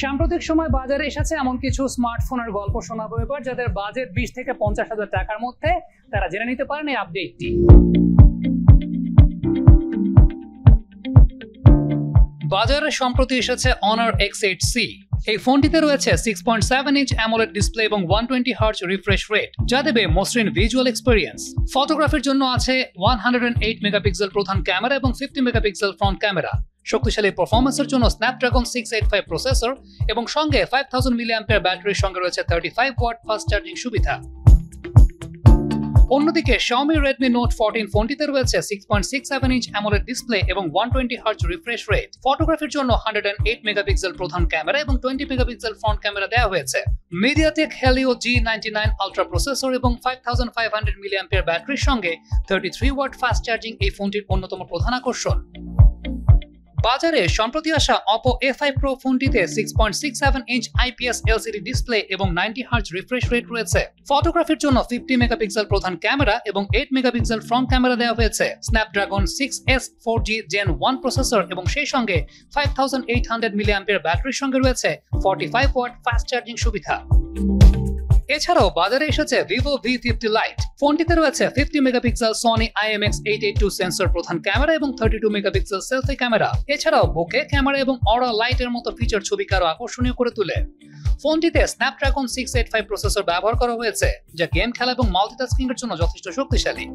সাম্প্রতিক সময় বাজারে এসেছে এমন কিছু স্মার্টফোনের গল্প শোনাবো এবার, যাদের বাজেট 20 থেকে 50,000 টাকার মধ্যে। তারা জেনে নিতে পারেন এই আপডেটটি। বাজারে সম্প্রতি এসেছে Honor X8C। এই ফোনটিতে রয়েছে 6.7 ইঞ্চ অ্যামোলেড ডিসপ্লে এবং 120 হার্জ রিফ্রেশ রেট, যা দেবে মসৃণ ভিজুয়াল এক্সপেরিয়েন্স। ফটোগ্রাফির জন্য আছে 108 মেগাপিক্সেল প্রধান ক্যামেরা এবং 50 মেগাপিক্সেল ফ্রন্ট ক্যামেরা। শক্তিশালী পারফরম্যান্সের জন্য স্ন্যাপড্রাগন 685 প্রসেসর এবং সঙ্গে 5000 মিলিঅ্যাম্পিয়ার ব্যাটারির সঙ্গে রয়েছে 35 ওয়াট ফাস্ট চার্জিং সুবিধা। অন্যদিকে Xiaomi Redmi Note 14 ফোনটিতে রয়েছে 6.67 ইঞ্চ অ্যামোলেড ডিসপ্লে এবং 120 হার্জ রিফ্রেশ রেট। ফটোগ্রাফির জন্য 108 মেগাপিক্সেল প্রধান ক্যামেরা এবং 20 মেগাপিক্সেল ফ্রন্ট ক্যামেরা দেওয়া হয়েছে। MediaTek Helio G99 ultra processor এবং 5500 মিলিঅ্যাম্পিয়ার ব্যাটারির সঙ্গে 33 ওয়াট ফাস্ট চার্জিং এই ফোনটির অন্যতম প্রধান আকর্ষণ। বাজারে সম্প্রতি আসা Oppo A5 Pro ফোনটিতে 6.67 ইঞ্চ IPS LCD ডিসপ্লে এবং 90 হার্জ রিফ্রেশ রেট রয়েছে। ফটোগ্রাফির জন্য 50 মেগাপিক্সেল প্রধান ক্যামেরা এবং 8 মেগাপিক্সেল ফ্রন্ট ক্যামেরা দেওয়া হয়েছে। Snapdragon 6S 4G Gen 1 processor এবং সেই সঙ্গে 5800 মিলিঅ্যাম্পিয়ার ব্যাটারির সঙ্গে রয়েছে 45 ওয়াট ফাস্ট চার্জিং সুবিধা। এছাড়াও বাজারে এসেছে Vivo V50 Lite। ফোনটিতে রয়েছে 50 মেগাপিক্সেল Sony IMX882 সেন্সর প্রধান ক্যামেরা এবং 32 মেগাপিক্সেল সেলফি ক্যামেরা। এছাড়াও বোকে ক্যামেরা এবং অরা লাইটের মতো ফিচার ছবিকে আরো আকর্ষণীয় করে তোলে। ফোনটিতে স্ন্যাপড্রাগন 685 প্রসেসর ব্যবহার করা হয়েছে, যা গেম খেলা এবং মাল্টিটাস্কিং এর জন্য যথেষ্ট শক্তিশালী।